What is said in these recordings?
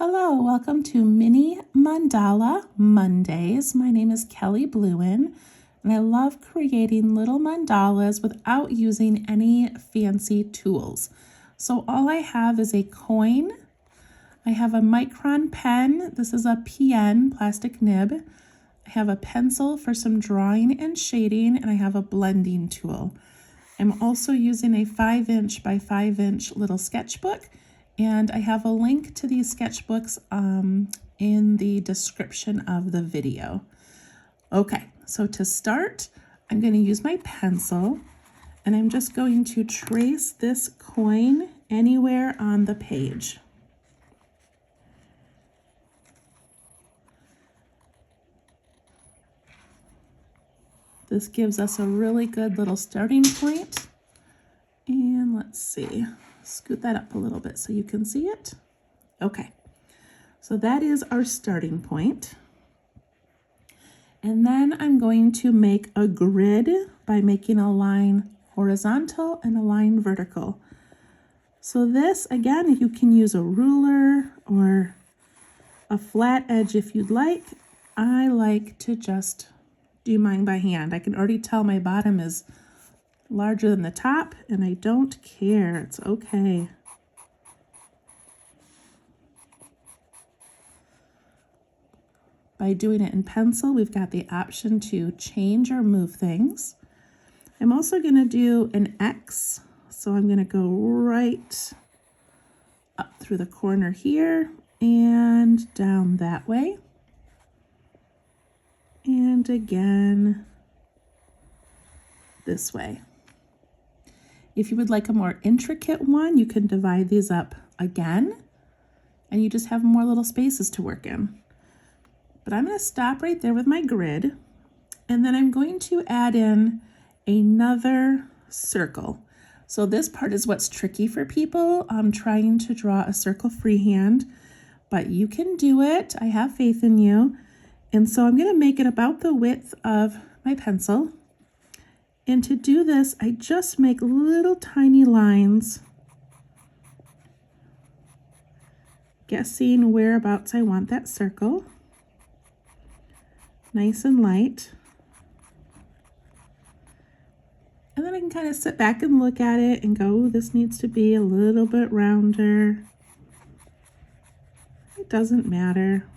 Hello, welcome to Mini-Mandala Mondays. My name is Kelly Bluen, and I love creating little mandalas without using any fancy tools. So all I have is a coin. I have a micron pen. This is a PN plastic nib. I have a pencil for some drawing and shading, and I have a blending tool. I'm also using a 5" by 5" little sketchbook, and I have a link to these sketchbooks in the description of the video. Okay, so to start, I'm going to use my pencil, and I'm just going to trace this coin anywhere on the page. This gives us a really good little starting point. And let's see, scoot that up a little bit so you can see it. Okay, so that is our starting point. And then I'm going to make a grid by making a line horizontal and a line vertical. So this, again, you can use a ruler or a flat edge if you'd like. I like to just do mine by hand. I can already tell my bottom is larger than the top, and I don't care. It's okay. By doing it in pencil, we've got the option to change or move things. I'm also going to do an X, so I'm going to go right up through the corner here and down that way. And again, this way. If you would like a more intricate one, you can divide these up again, and you just have more little spaces to work in. But I'm going to stop right there with my grid, and then I'm going to add in another circle. So this part is what's tricky for people. I'm trying to draw a circle freehand, but you can do it. I have faith in you. And so I'm going to make it about the width of my pencil. And to do this, I just make little tiny lines, guessing whereabouts I want that circle. Nice and light. And then I can kind of sit back and look at it and go, this needs to be a little bit rounder. It doesn't matter.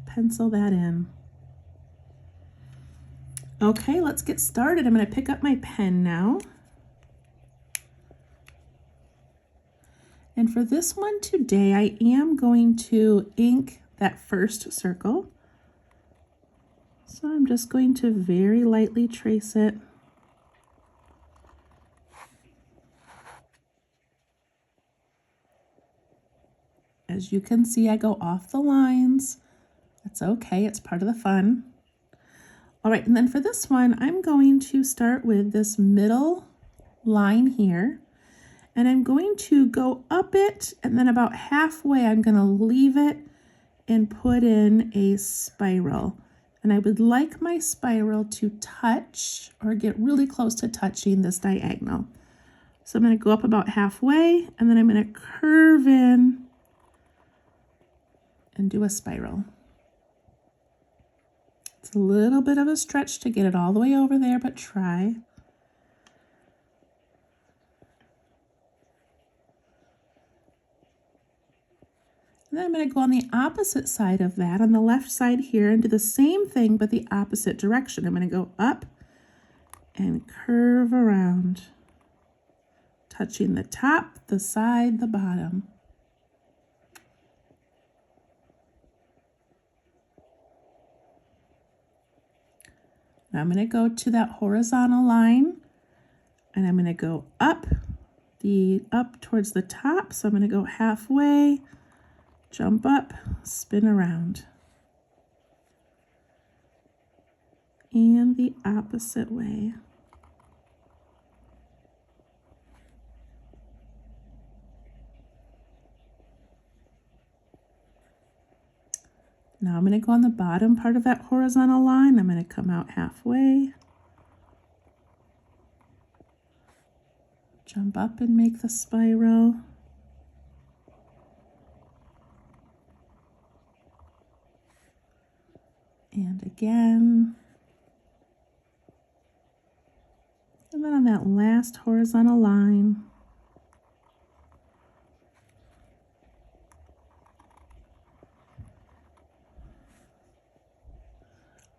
Pencil that in. Okay, let's get started. I'm going to pick up my pen now. And for this one today, I am going to ink that first circle. So I'm just going to very lightly trace it. As you can see, I go off the lines. That's okay, it's part of the fun. All right, and then for this one, I'm going to start with this middle line here, and I'm going to go up it, and then about halfway, I'm going to leave it and put in a spiral. And I would like my spiral to touch or get really close to touching this diagonal. So I'm going to go up about halfway, and then I'm going to curve in and do a spiral. It's a little bit of a stretch to get it all the way over there, but try. And then I'm going to go on the opposite side of that, on the left side here, and do the same thing, but the opposite direction. I'm going to go up and curve around, touching the top, the side, the bottom. Now I'm going to go to that horizontal line, and I'm going to go up towards the top. So I'm going to go halfway, jump up, spin around, and the opposite way. Now I'm going to go on the bottom part of that horizontal line. I'm going to come out halfway, jump up and make the spiral, And again. And then on that last horizontal line,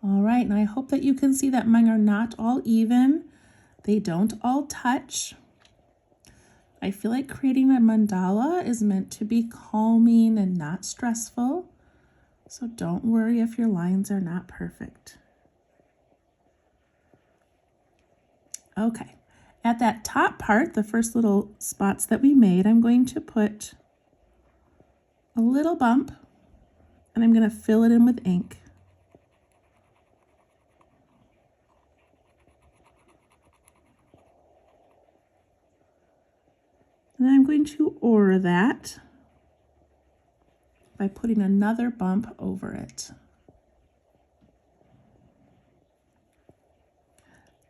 all right, and I hope that you can see that mine are not all even. They don't all touch. I feel like creating a mandala is meant to be calming and not stressful. So don't worry if your lines are not perfect. Okay, at that top part, the first little spots that we made, I'm going to put a little bump and I'm going to fill it in with ink. And then I'm going to aura that by putting another bump over it.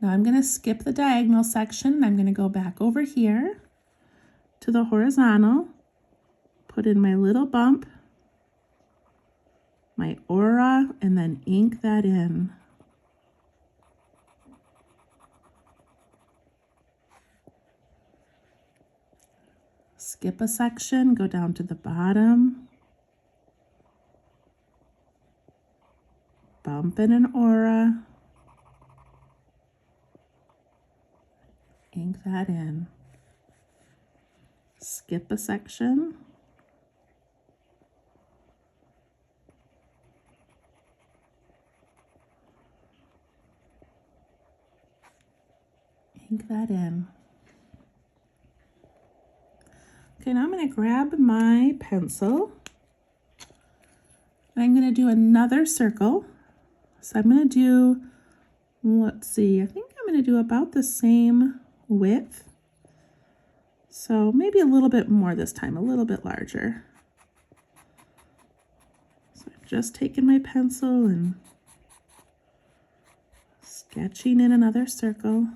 Now I'm going to skip the diagonal section and I'm going to go back over here to the horizontal, put in my little bump, my aura, and then ink that in. Skip a section, go down to the bottom, bump in an aura, ink that in. Skip a section, ink that in. Okay, now I'm going to grab my pencil and I'm going to do another circle. So I'm going to do, let's see, I think I'm going to do about the same width. So maybe a little bit more this time, a little bit larger. So I've just taken my pencil and sketching in another circle.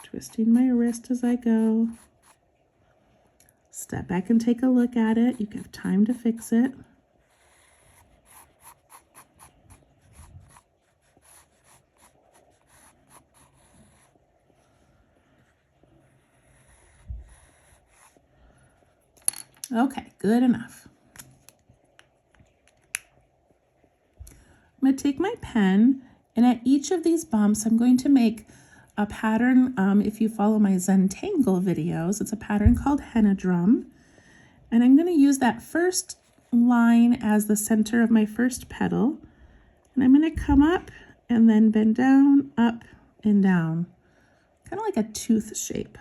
Twisting my wrist as I go. Step back and take a look at it. You have time to fix it. Okay, good enough. I'm going to take my pen and at each of these bumps I'm going to make a pattern. If you follow my Zentangle videos, it's a pattern called henna drum. And I'm going to use that first line as the center of my first petal. And I'm going to come up and then bend down, up and down, kind of like a tooth shape.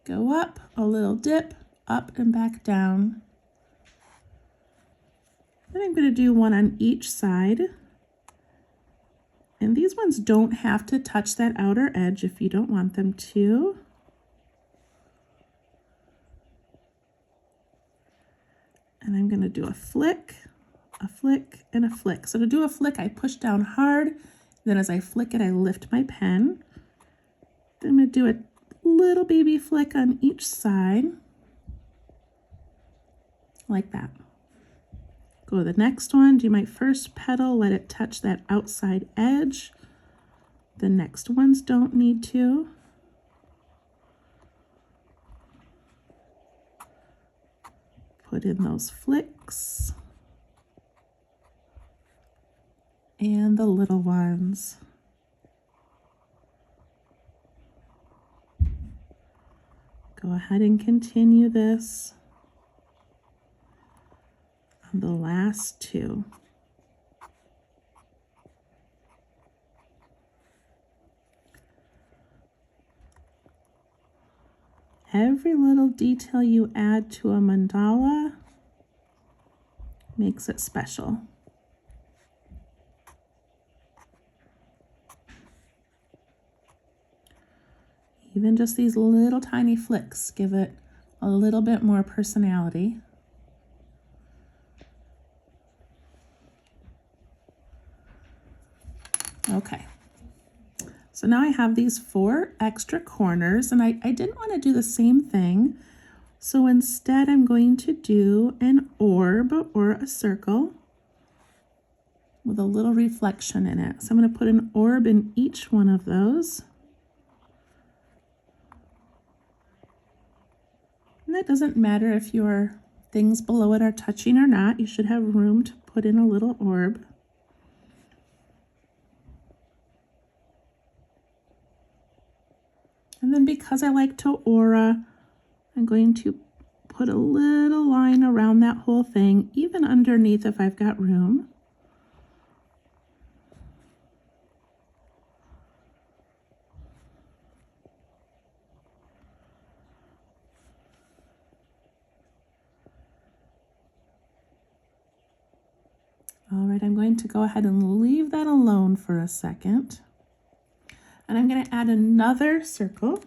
Go up, a little dip, up and back down. Then I'm going to do one on each side. And these ones don't have to touch that outer edge if you don't want them to. And I'm going to do a flick, and a flick. So to do a flick, I push down hard. Then as I flick it, I lift my pen. Then I'm going to do a little baby flick on each side, like that. Go to the next one, do my first petal, let it touch that outside edge. The next ones don't need to. Put in those flicks. And the little ones. Go ahead and continue this on the last two. Every little detail you add to a mandala makes it special. Even just these little tiny flicks give it a little bit more personality. Okay, so now I have these 4 extra corners and I didn't want to do the same thing. So instead I'm going to do an orb or a circle with a little reflection in it. So I'm going to put an orb in each one of those. And that doesn't matter if your things below it are touching or not. You should have room to put in a little orb. And then because I like to aura, I'm going to put a little line around that whole thing, even underneath if I've got room. All right, I'm going to go ahead and leave that alone for a second. And I'm going to add another circle.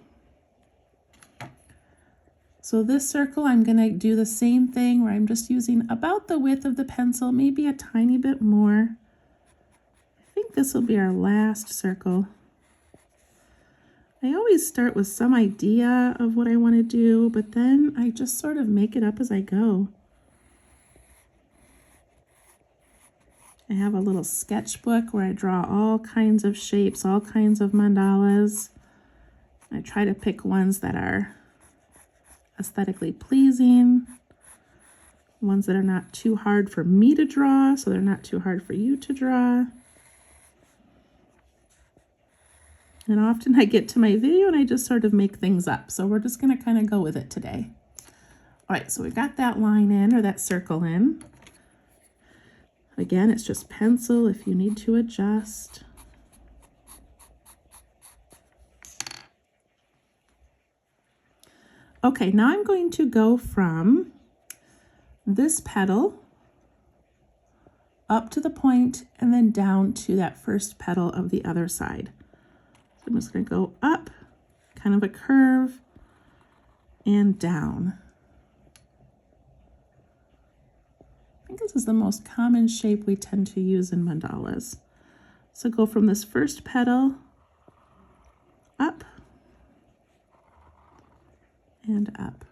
So this circle, I'm going to do the same thing where I'm just using about the width of the pencil, maybe a tiny bit more. I think this will be our last circle. I always start with some idea of what I want to do, but then I just sort of make it up as I go. I have a little sketchbook where I draw all kinds of shapes, all kinds of mandalas. I try to pick ones that are aesthetically pleasing, ones that are not too hard for me to draw, so they're not too hard for you to draw. And often I get to my video and I just sort of make things up. So we're just going to kind of go with it today. All right, so we got that line in, or that circle in. Again, it's just pencil if you need to adjust. Okay, now I'm going to go from this petal up to the point and then down to that first petal of the other side. So I'm just going to go up, kind of a curve, and down. I think this is the most common shape we tend to use in mandalas. So go from this first petal up and up.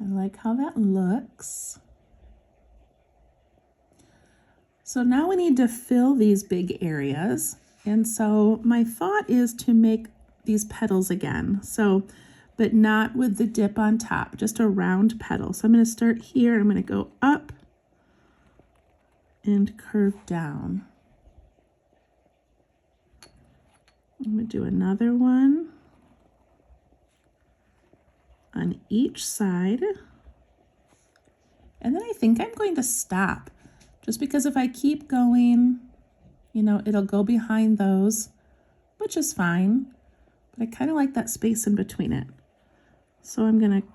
I like how that looks. So now we need to fill these big areas. And so my thought is to make these petals again. So, but not with the dip on top, just a round petal. So I'm going to start here. I'm going to go up and curve down. I'm going to do another one on each side. And then I think I'm going to stop, just because if I keep going, you know, it'll go behind those, which is fine, but I kind of like that space in between it. So I'm going to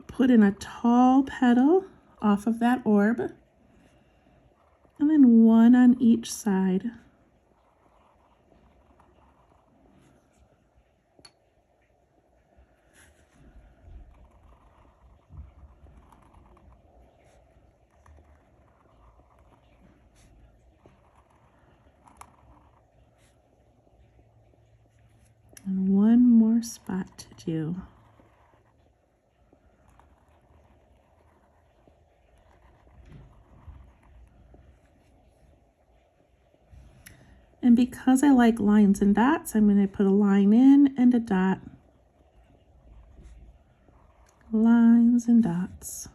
put in a tall petal off of that orb, and then one on each side. And one more spot to do. And because I like lines and dots, I'm going to put a line in and a dot. Lines and dots.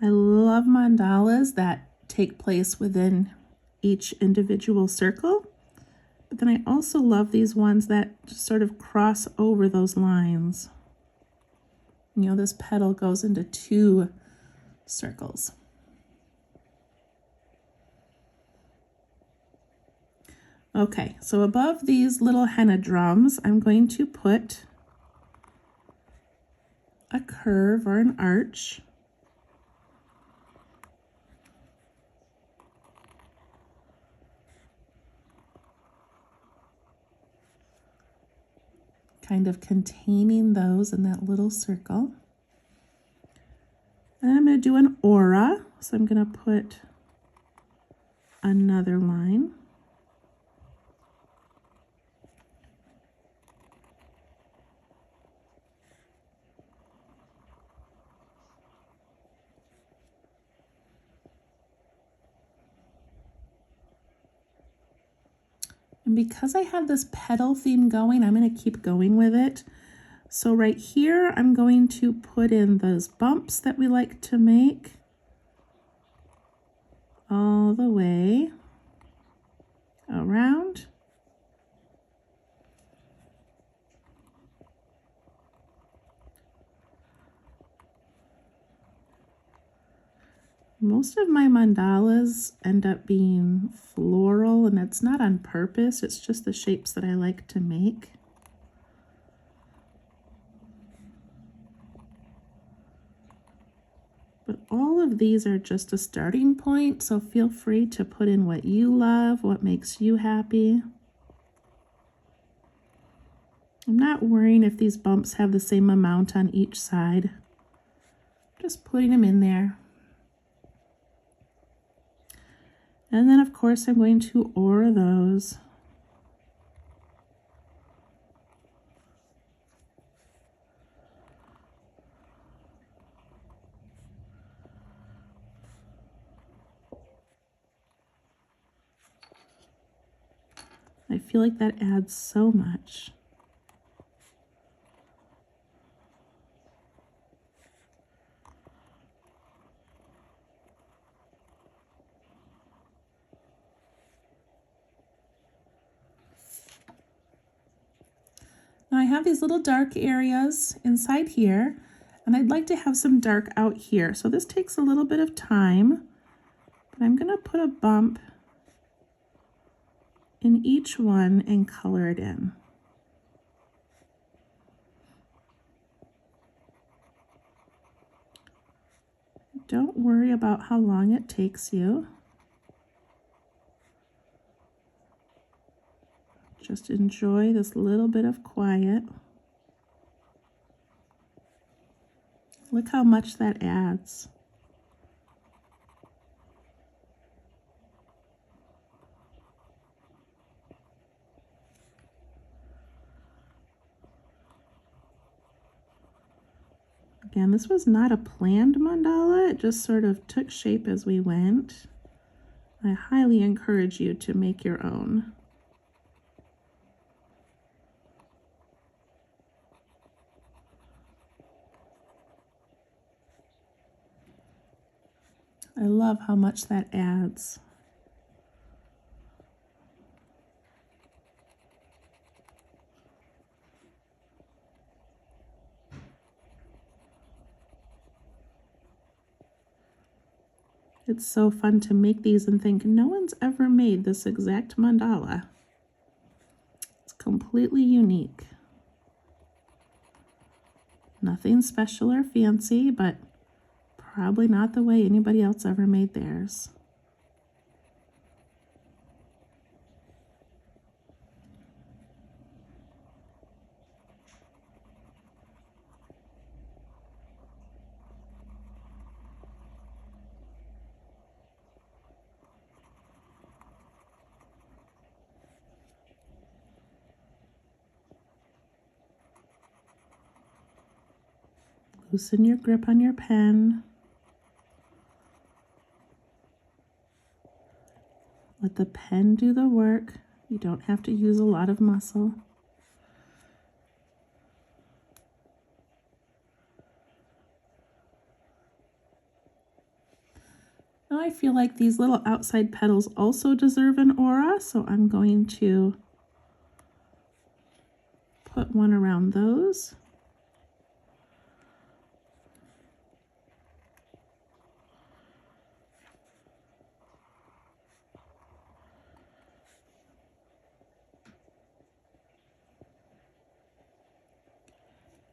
I love mandalas that take place within each individual circle, but then I also love these ones that just sort of cross over those lines. You know, this petal goes into two circles. Okay, so above these little henna drums, I'm going to put a curve or an arch. Kind of containing those in that little circle. And I'm going to do an aura, so I'm going to put another line. And because I have this petal theme going, I'm going to keep going with it. So right here, I'm going to put in those bumps that we like to make all the way around. Most of my mandalas end up being floral, and it's not on purpose, it's just the shapes that I like to make. But all of these are just a starting point, so feel free to put in what you love, what makes you happy. I'm not worrying if these bumps have the same amount on each side. Just putting them in there. And then of course I'm going to aura those. I feel like that adds so much. Now I have these little dark areas inside here, and I'd like to have some dark out here. So this takes a little bit of time, but I'm going to put a bump in each one and color it in. Don't worry about how long it takes you. Just enjoy this little bit of quiet. Look how much that adds. Again, this was not a planned mandala, it just sort of took shape as we went. I highly encourage you to make your own. I love how much that adds. It's so fun to make these and think, no one's ever made this exact mandala. It's completely unique. Nothing special or fancy, but probably not the way anybody else ever made theirs. Loosen your grip on your pen. Let the pen do the work. You don't have to use a lot of muscle. Now I feel like these little outside petals also deserve an aura, so I'm going to put one around those.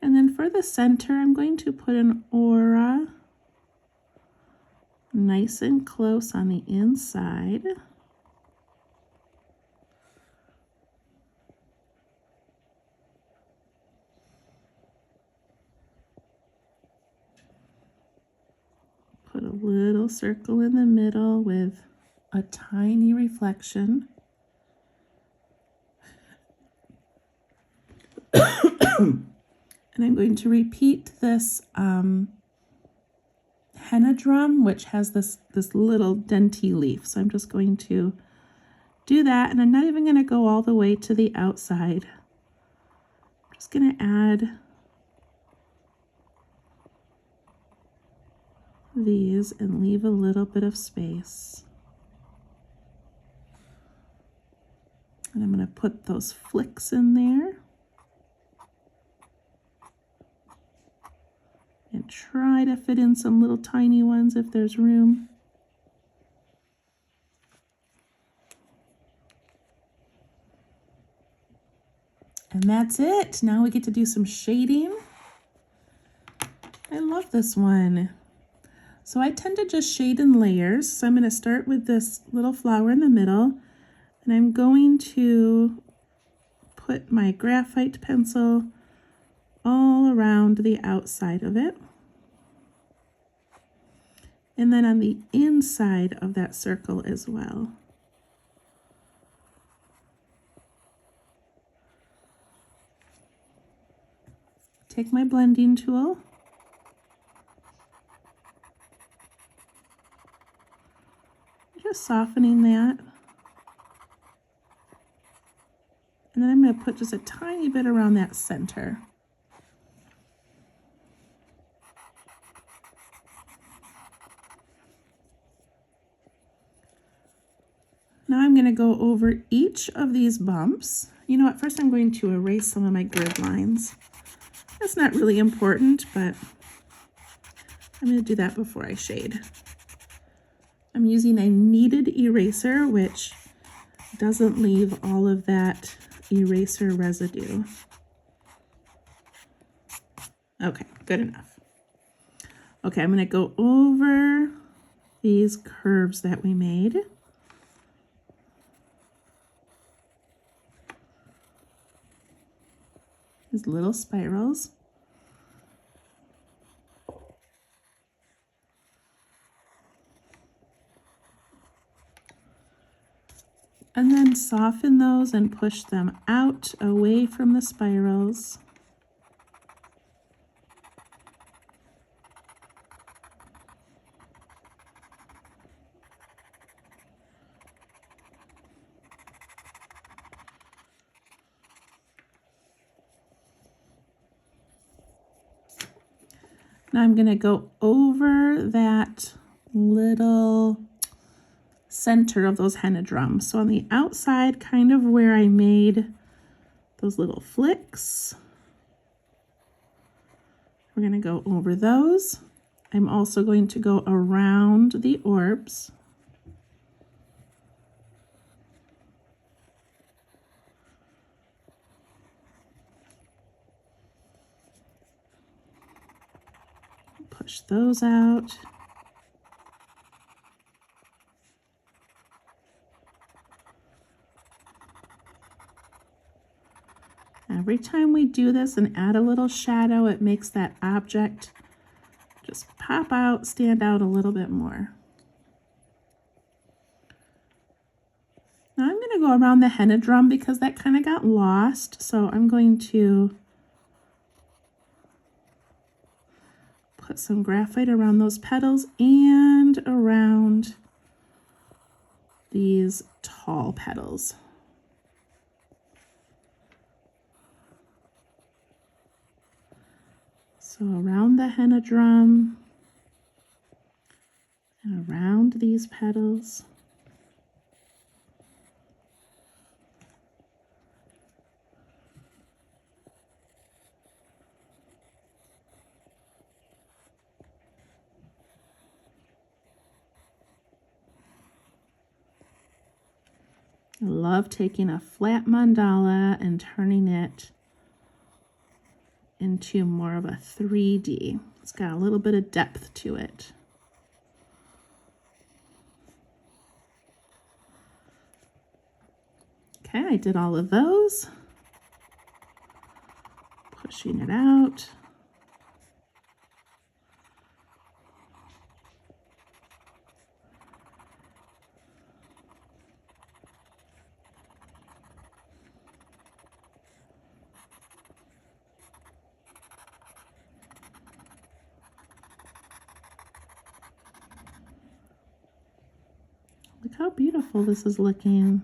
And then for the center, I'm going to put an aura nice and close on the inside. Put a little circle in the middle with a tiny reflection. And I'm going to repeat this henna drum, which has this little denty leaf. So I'm just going to do that, and I'm not even going to go all the way to the outside. I'm just going to add these and leave a little bit of space. And I'm going to put those flicks in there. And try to fit in some little tiny ones if there's room. And that's it. Now we get to do some shading. I love this one. So I tend to just shade in layers. So I'm going to start with this little flower in the middle, and I'm going to put my graphite pencil all around the outside of it. And then on the inside of that circle as well. Take my blending tool. Just softening that. And then I'm going to put just a tiny bit around that center. Now I'm going to go over each of these bumps. You know what, first I'm going to erase some of my grid lines. That's not really important, but I'm going to do that before I shade. I'm using a kneaded eraser, which doesn't leave all of that eraser residue. Okay, good enough. Okay, I'm going to go over these curves that we made. These little spirals. And then soften those and push them out away from the spirals. Now I'm going to go over that little center of those henna drums. So on the outside, kind of where I made those little flicks, we're going to go over those. I'm also going to go around the orbs. Push those out. Every time we do this and add a little shadow, it makes that object just pop out, stand out a little bit more. Now I'm going to go around the henna drum because that kind of got lost. So I'm going to put some graphite around those petals and around these tall petals. So around the henna drum and around these petals. I love taking a flat mandala and turning it into more of a 3D. It's got a little bit of depth to it. Okay, I did all of those. Pushing it out. Look how beautiful this is looking.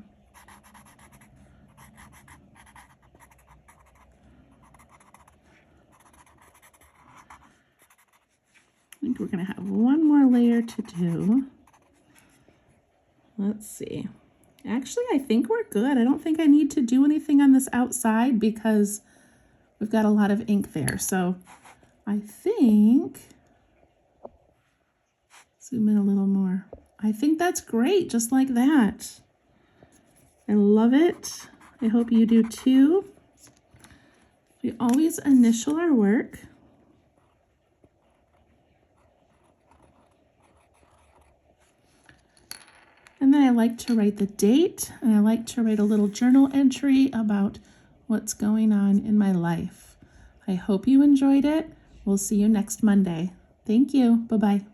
I think we're going to have one more layer to do. Let's see. Actually, I think we're good. I don't think I need to do anything on this outside because we've got a lot of ink there. So I think, zoom in a little more. I think that's great, just like that. I love it. I hope you do too. We always initial our work. And then I like to write the date, and I like to write a little journal entry about what's going on in my life. I hope you enjoyed it. We'll see you next Monday. Thank you. Bye-bye.